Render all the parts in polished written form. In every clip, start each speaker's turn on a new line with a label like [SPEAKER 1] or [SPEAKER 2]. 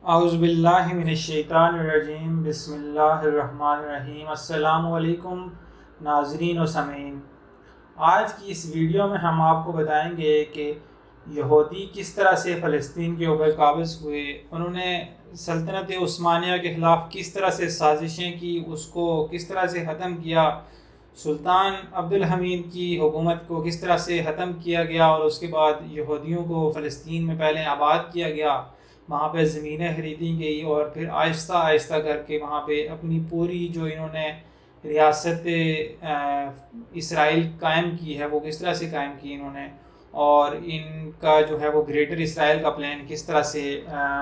[SPEAKER 1] اعوذ باللہ من الشیطان الرجیم، بسم اللہ الرحمن الرحیم۔ السلام علیکم ناظرین و سامعین۔ آج کی اس ویڈیو میں ہم آپ کو بتائیں گے کہ یہودی کس طرح سے فلسطین کے اوپر قابض ہوئے، انہوں نے سلطنت عثمانیہ کے خلاف کس طرح سے سازشیں کی، اس کو کس طرح سے ختم کیا، سلطان عبدالحمید کی حکومت کو کس طرح سے ختم کیا گیا اور اس کے بعد یہودیوں کو فلسطین میں پہلے آباد کیا گیا، وہاں پہ زمینیں خریدی گئی اور پھر آہستہ آہستہ کر کے وہاں پہ اپنی پوری جو انہوں نے ریاست اسرائیل قائم کی ہے وہ کس طرح سے قائم کی انہوں نے، اور ان کا جو ہے وہ گریٹر اسرائیل کا پلان کس طرح سے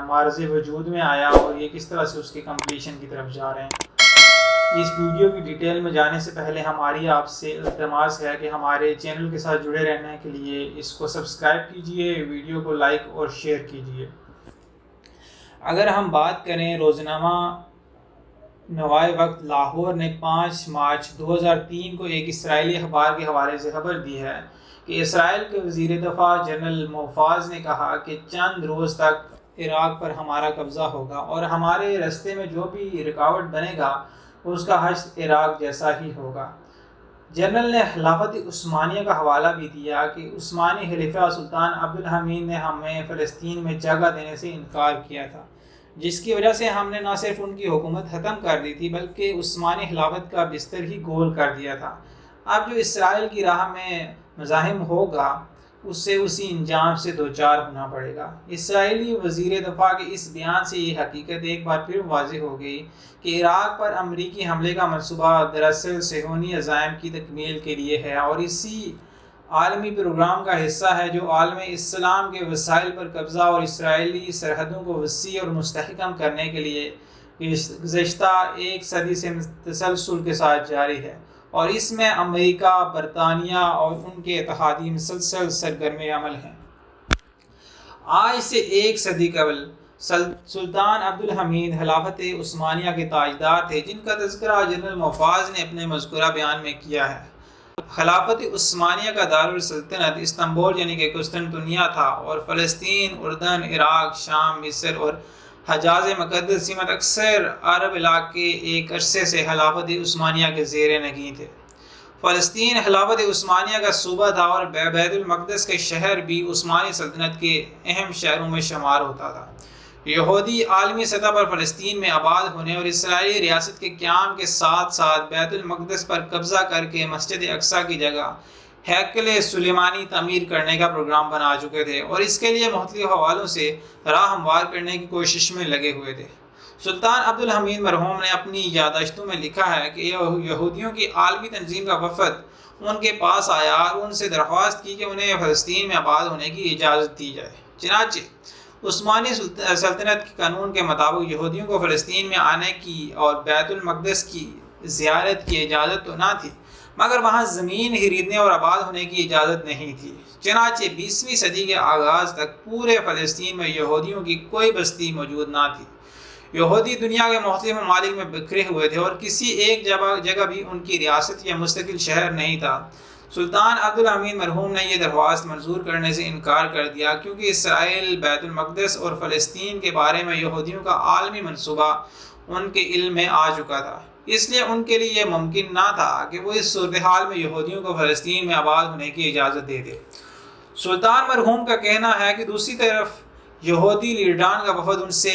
[SPEAKER 1] معرض وجود میں آیا اور یہ کس طرح سے اس کی کمپلیشن کی طرف جا رہے ہیں۔ اس ویڈیو کی ڈیٹیل میں جانے سے پہلے ہماری آپ سے التماس ہے کہ ہمارے چینل کے ساتھ جڑے رہنے کے لیے اس کو سبسکرائب کیجئے، ویڈیو کو لائک اور شیئر کیجئے۔ اگر ہم بات کریں روزنامہ نوائے وقت لاہور نے 5 مارچ 2003 کو ایک اسرائیلی اخبار کے حوالے سے خبر دی ہے کہ اسرائیل کے وزیر دفاع جنرل موفاز نے کہا کہ چند روز تک عراق پر ہمارا قبضہ ہوگا اور ہمارے راستے میں جو بھی رکاوٹ بنے گا اس کا حشر عراق جیسا ہی ہوگا۔ جنرل نے خلافت عثمانیہ کا حوالہ بھی دیا کہ عثمانی خلیفہ سلطان عبدالحمید نے ہمیں فلسطین میں جگہ دینے سے انکار کیا تھا، جس کی وجہ سے ہم نے نہ صرف ان کی حکومت ختم کر دی تھی بلکہ عثمانی خلافت کا بستر ہی گول کر دیا تھا۔ اب جو اسرائیل کی راہ میں مزاحم ہوگا اس سے اسی انجام سے دوچار ہونا پڑے گا۔ اسرائیلی وزیر دفاع کے اس بیان سے یہ حقیقت ایک بار پھر واضح ہو گئی کہ عراق پر امریکی حملے کا منصوبہ دراصل صہیونی عزائم کی تکمیل کے لیے ہے اور اسی عالمی پروگرام کا حصہ ہے جو عالم اسلام کے وسائل پر قبضہ اور اسرائیلی سرحدوں کو وسیع اور مستحکم کرنے کے لیے گزشتہ 1 صدی سے تسلسل کے ساتھ جاری ہے، اور اس میں امریکہ، برطانیہ اور ان کے اتحادی مسلسل سرگرم عمل ہیں۔ آج سے 1 صدی قبل سلطان عبدالحمید خلافت عثمانیہ کے تاجدار تھے، جن کا تذکرہ جنرل موفاز نے اپنے مذکورہ بیان میں کیا ہے۔ خلافت عثمانیہ کا دارالسلطنت استنبول یعنی کہ قسطنطنیہ تھا، اور فلسطین، اردن، عراق، شام، مصر اور حجاز مقدس سمیت اکثر عرب علاقے ایک عرصے سے خلافت عثمانیہ کے زیر نگین تھے۔ فلسطین خلافت عثمانیہ کا صوبہ تھا اور بیت المقدس کے شہر بھی عثمانی سلطنت کے اہم شہروں میں شمار ہوتا تھا۔ یہودی عالمی سطح پر فلسطین میں آباد ہونے اور اسرائیلی ریاست کے قیام کے ساتھ ساتھ بیت المقدس پر قبضہ کر کے مسجد اقصیٰ کی جگہ ہیکل سلیمانی تعمیر کرنے کا پروگرام بنا چکے تھے اور اس کے لیے مختلف حوالوں سے راہ ہموار کرنے کی کوشش میں لگے ہوئے تھے۔ سلطان عبدالحمید مرحوم نے اپنی یادداشتوں میں لکھا ہے کہ یہودیوں کی عالمی تنظیم کا وفد ان کے پاس آیا اور ان سے درخواست کی کہ انہیں فلسطین میں آباد ہونے کی اجازت دی جائے۔ چنانچہ عثمانی سلطنت کے قانون کے مطابق یہودیوں کو فلسطین میں آنے کی اور بیت المقدس کی زیارت کی اجازت تو نہ تھی، مگر وہاں زمین خریدنے اور آباد ہونے کی اجازت نہیں تھی۔ چنانچہ 20ویں صدی کے آغاز تک پورے فلسطین میں یہودیوں کی کوئی بستی موجود نہ تھی۔ یہودی دنیا کے مختلف ممالک میں بکھرے ہوئے تھے اور کسی ایک جگہ بھی ان کی ریاست یا مستقل شہر نہیں تھا۔ سلطان عبدالحمید مرحوم نے یہ درخواست منظور کرنے سے انکار کر دیا کیونکہ اسرائیل، بیت المقدس اور فلسطین کے بارے میں یہودیوں کا عالمی منصوبہ ان کے علم میں آ چکا تھا۔ اس لیے ان کے لیے یہ ممکن نہ تھا کہ وہ اس صورتحال میں یہودیوں کو فلسطین میں آباد ہونے کی اجازت دے دے۔ سلطان مرحوم کا کہنا ہے کہ دوسری طرف یہودی لیڈران کا وفد ان سے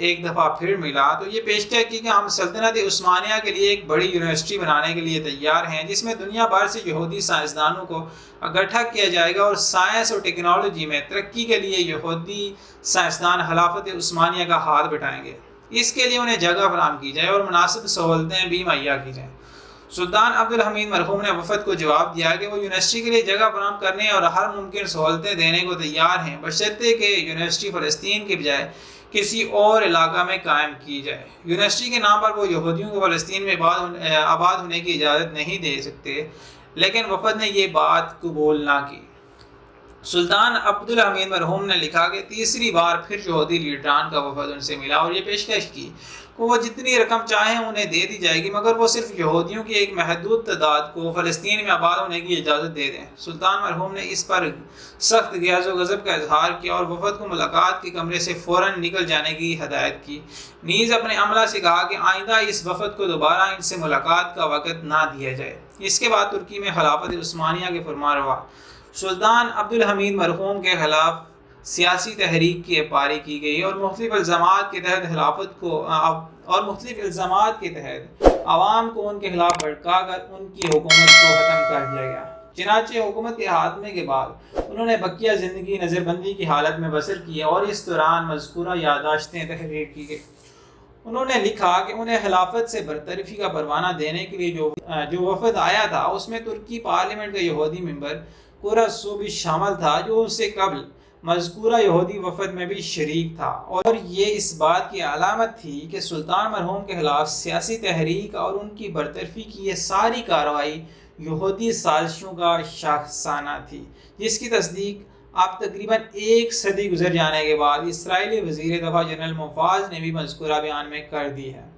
[SPEAKER 1] ایک دفعہ پھر ملا تو یہ پیشکش کی کہ ہم سلطنت عثمانیہ کے لیے ایک بڑی یونیورسٹی بنانے کے لیے تیار ہیں جس میں دنیا بھر سے یہودی سائنسدانوں کو اکٹھا کیا جائے گا اور سائنس اور ٹیکنالوجی میں ترقی کے لیے یہودی سائنسدان خلافت عثمانیہ کا ہاتھ بٹائیں گے۔ اس کے لیے انہیں جگہ فراہم کی جائے اور مناسب سہولتیں بھی مہیا کی جائیں۔ سلطان عبدالحمید مرحوم نے وفد کو جواب دیا کہ وہ یونیورسٹی کے لیے جگہ فراہم کرنے اور ہر ممکن سہولتیں دینے کو تیار ہیں، بشرطے کہ یونیورسٹی فلسطین کے بجائے کسی اور علاقہ میں قائم کی جائے۔ یونیورسٹی کے نام پر وہ یہودیوں کو فلسطین میں آباد ہونے کی اجازت نہیں دے سکتے، لیکن وفد نے یہ بات قبول نہ کی۔ سلطان عبدالحمید مرحوم نے لکھا کہ تیسری بار پھر یہودی لیڈران کا وفد ان سے ملا اور یہ پیشکش کی کہ وہ جتنی رقم چاہیں انہیں دے دی جائے گی، مگر وہ صرف یہودیوں کی ایک محدود تعداد کو فلسطین میں آباد ہونے کی اجازت دے دیں۔ سلطان مرحوم نے اس پر سخت غیظ و غضب کا اظہار کیا اور وفد کو ملاقات کے کمرے سے فوراً نکل جانے کی ہدایت کی، نیز اپنے عملہ سے کہا کہ آئندہ اس وفد کو دوبارہ ان سے ملاقات کا وقت نہ دیا جائے۔ اس کے بعد ترکی میں خلافت عثمانیہ کے فرمانروا سلطان عبدالحمید مرحوم کے خلاف سیاسی تحریک کی پاری کی گئی اور مختلف الزامات کے تحت عوام کو ان کے خلاف بھڑکا کر ان کی حکومت کو ختم کر دیا گیا۔ چنانچہ حکومت کے خاتمے کے بعد انہوں نے بقیہ زندگی نظر بندی کی حالت میں بسر کی اور اس دوران مذکورہ یادداشتیں تحریر کی گئی۔ انہوں نے لکھا کہ انہیں خلافت سے برطرفی کا پروانہ دینے کے لیے جو وفد آیا تھا اس میں ترکی پارلیمنٹ کا یہودی ممبر قرصو بھی شامل تھا، جو اس سے قبل مذکورہ یہودی وفد میں بھی شریک تھا، اور یہ اس بات کی علامت تھی کہ سلطان مرحوم کے خلاف سیاسی تحریک اور ان کی برطرفی کی یہ ساری کارروائی یہودی سازشوں کا شاخسانہ تھی، جس کی تصدیق اب تقریباً ایک صدی گزر جانے کے بعد اسرائیلی وزیر دفاع جنرل موفاز نے بھی مذکورہ بیان میں کر دی ہے۔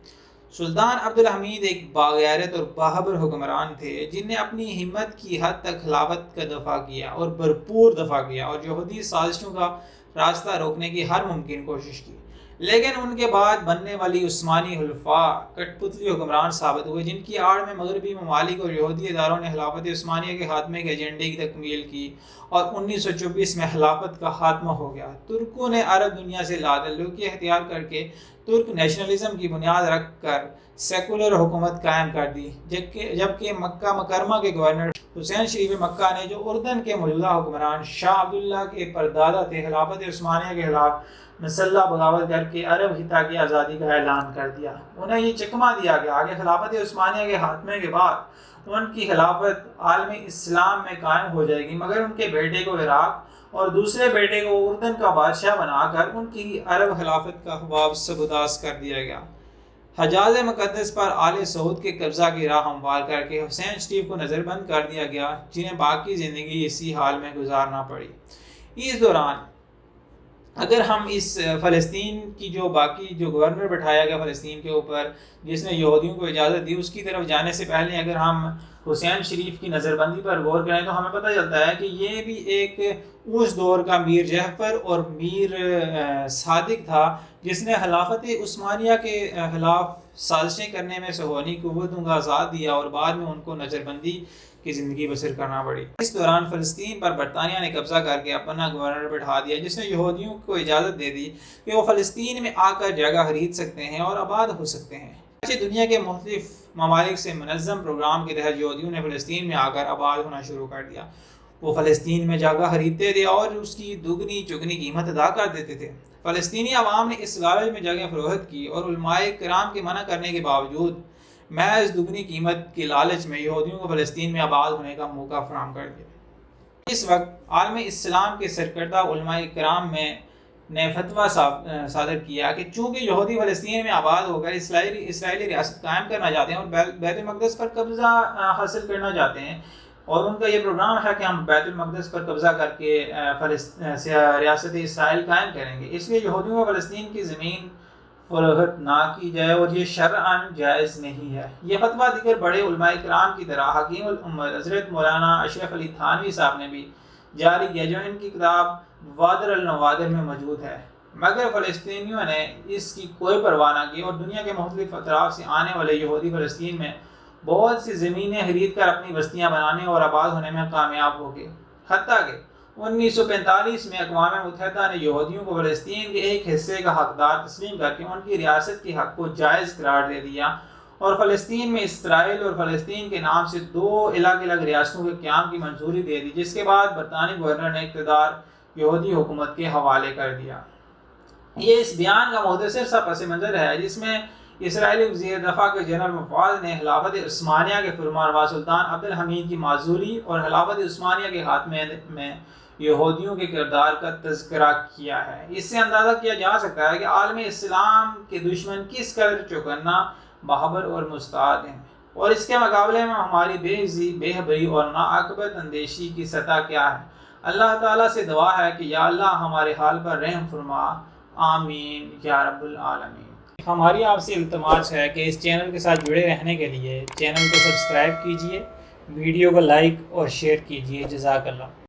[SPEAKER 1] سلطان عبدالحمید ایک باغیرت اور باخبر حکمران تھے جن نے اپنی ہمت کی حد تک خلافت کا دفاع کیا اور بھرپور دفاع کیا اور یہودی سازشوں کا راستہ روکنے کی ہر ممکن کوشش کی، لیکن ان کے بعد بننے والی عثمانی حلفاء کٹ پتلی حکمران ثابت ہوئے، جن کی آڑ میں مغربی ممالک اور یہودی اداروں نے خلافت عثمانیہ کے خاتمے کے ایجنڈے کی تکمیل کی اور 1924 میں خلافت کا خاتمہ ہو گیا۔ ترکوں نے عرب دنیا سے لاتعلقی اختیار کر کے ترک نیشنلزم کی بنیاد رکھ کر سیکولر حکومت قائم کر دی، جبکہ مکہ مکرمہ کے گورنر حسین شریف مکہ نے، جو اردن کے موجودہ حکمران شاہ عبداللہ کے پردادا تھے، خلافت عثمانیہ کے خلاف مسلح بغاوت کر کے عرب خطہ کی آزادی کا اعلان کر دیا۔ انہیں یہ چکمہ دیا گیا کہ خلافت عثمانیہ کے خاتمے کے بعد ان کی خلافت عالم اسلام میں قائم ہو جائے گی، مگر ان کے بیٹے کو عراق اور دوسرے بیٹے کو اردن کا بادشاہ بنا کر ان کی عرب خلافت کا خواب سبوداز کر دیا گیا۔ حجاز مقدس پر آل سعود کے قبضہ کی راہ ہموار کر کے حسین شریف کو نظر بند کر دیا گیا، جنہیں باقی زندگی اسی حال میں گزارنا پڑی۔ اس دوران اگر ہم اس فلسطین کی جو گورنر بٹھایا گیا فلسطین کے اوپر، جس نے یہودیوں کو اجازت دی، اس کی طرف جانے سے پہلے اگر ہم حسین شریف کی نظر بندی پر غور کریں تو ہمیں پتہ چلتا ہے کہ یہ بھی ایک اس دور کا میر جعفر اور میر صادق تھا، جس نے خلافت عثمانیہ کے خلاف سازشیں کرنے میں صہیونی قوتوں کا ساتھ دیا اور بعد میں ان کو نظر بندی کی زندگی بسر کرنا پڑی۔ اس دوران فلسطین پر برطانیہ نے قبضہ کر کے اپنا گورنر بٹھا دیا، جس نے یہودیوں کو اجازت دے دی کہ وہ فلسطین میں آ کر جگہ خرید سکتے ہیں اور آباد ہو سکتے ہیں۔ دنیا کے مختلف ممالک سے منظم پروگرام کے تحت یہودیوں نے فلسطین میں آ کر آباد ہونا شروع کر دیا۔ وہ فلسطین میں جگہ خریدتے تھے اور اس کی دگنی چگنی قیمت ادا کر دیتے تھے۔ فلسطینی عوام نے اس لالچ میں جگہ فروخت کی اور علماء کرام کے منع کرنے کے باوجود محض دگنی قیمت کے لالچ میں یہودیوں کو فلسطین میں آباد ہونے کا موقع فراہم کر دیا۔ اس وقت عالم اسلام کے سرکردہ علماء کرام نے فتویٰ صادر کیا کہ چونکہ یہودی فلسطین میں آباد ہو کر اسرائیلی ریاست قائم کرنا چاہتے ہیں اور بیت المقدس پر قبضہ حاصل کرنا چاہتے ہیں، اور ان کا یہ پروگرام ہے کہ ہم بیت المقدس پر قبضہ کر کے ریاست اسرائیل قائم کریں گے، اس لیے یہودیوں کو فلسطین کی زمین فروخت نہ کی جائے اور یہ شرعاً جائز نہیں ہے۔ یہ فتویٰ دیگر بڑے علماء کرام کی طرح حکیم الامت حضرت مولانا اشرف علی تھانوی صاحب نے بھی جاری کیا، جو ان کی کتاب وادر النوادر میں موجود ہے، مگر فلسطینیوں نے اس کی کوئی پرواہ نہ کی اور دنیا کے مختلف اطراف سے آنے والے یہودی فلسطین میں بہت سی زمینیں خرید کر اپنی بستیاں بنانے اور آباد ہونے میں کامیاب ہو گئے، حتیٰ کہ 1945 میں اقوام متحدہ نے یہودیوں کو فلسطین کے ایک حصے کا حقدار تسلیم کر کے ان کی ریاست کے حق کو جائز قرار دے دیا اور فلسطین میں اسرائیل اور فلسطین کے نام سے 2 الگ الگ ریاستوں کے قیام کی منظوری دے دی، جس کے بعد برطانوی گورنر نے اقتدار یہودی حکومت کے حوالے کر دیا۔ یہ اس بیان کا مختصر سا پس منظر ہے جس میں اسرائیلی وزیر دفاع کے جنرل موفاز نے خلافت عثمانیہ کے فرمانروا سلطان عبدالحمید کی معذوری اور خلافت عثمانیہ کے خاتمے میں یہودیوں کے کردار کا تذکرہ کیا ہے۔ اس سے اندازہ کیا جا سکتا ہے کہ عالم اسلام کے دشمن کس قدر چوکنا، باخبر اور مستعد ہیں، اور اس کے مقابلے میں ہماری بے عزی، بے خبری اور ناعاقبت اندیشی کی سطح کیا ہے۔ اللہ تعالیٰ سے دعا ہے کہ یا اللہ ہمارے حال پر رحم فرما، آمین یا رب العالمین۔ ہماری آپ سے التماس ہے کہ اس چینل کے ساتھ جڑے رہنے کے لیے چینل کو سبسکرائب کیجئے، ویڈیو کو لائک اور شیئر کیجئے۔ جزاک اللہ۔